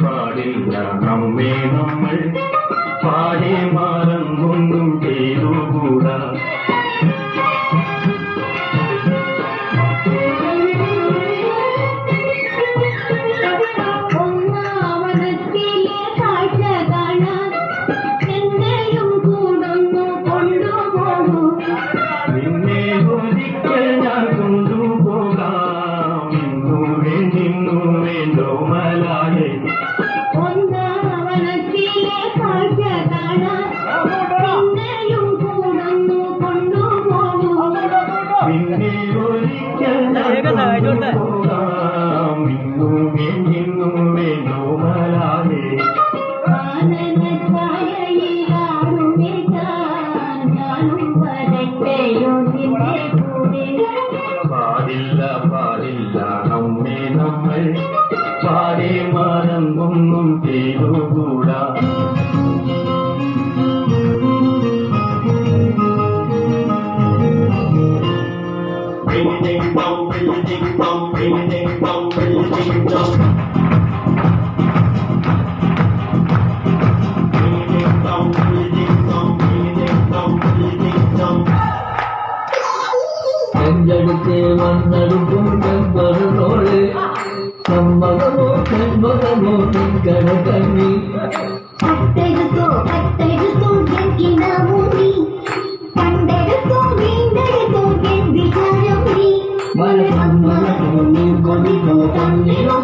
പാടില്ല നമ്മെ നമ്മൾ പാടെ മാറങ്ങൊന്നും ചെയ്തുകൂടാ. നിന്നെ ഒരിക്കൽ ഞാൻ കൊണ്ടുപോകാം ഇന്നു വേണ്ടിന്നു വേണ്ടോ മലാളെ. നിന്നെ ഒരിക്കൽ ഞാൻ കൊണ്ടുപോകാം ഇന്നു വേണ്ടിന്നു വേണ്ടോ മലാളെ. പാടില്ല പാടില്ല നമ്മെ നമ്മൾ പാടെ മാറങ്ങൊന്നും ചെയ്തുകൂടാ. എഞ്ചടുത്ത് വന്നെടുക്കും ചെമ്പറോള് സമ്മതമോ ചെമ്പതമോ കണക്കണ്ണി കട്ടെടുത്തോ കട്ടെടുത്തോ മൂടി കണ്ടെടുത്തോ വീണ്ടെടുത്തോ വിചാരം നീ മനസമ്മതമോ കൊടിക്കോ കണ്ണിലോ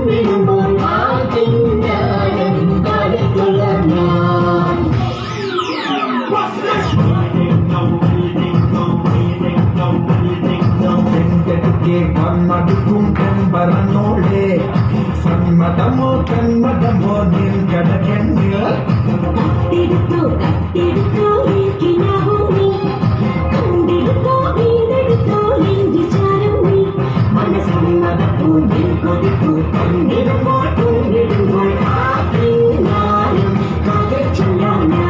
വിടുമ്പോൾ ആ ചിന്താരം കടത്തുള്ള ഞാൻ മടുക്കും ചെമ്പറന്നോളെ സമ്മതമോ കന്മതമോ നിൻ കടകണ്ണിൽ കട്ടെടുത്തോ കട്ടെടുത്തോ നീ കണ്ടെടുത്തോ വീണ്ടെടുത്തോ വിചാരം നീ മനസമ്മതപ്പൂ നിൻ കൊതിക്കൂ കണ്ണിടുമ്പോൾ തൂങ്ങിടുമ്പോൾ ആ ചിന്താരം കടച്ചുള്ള ഞാൻ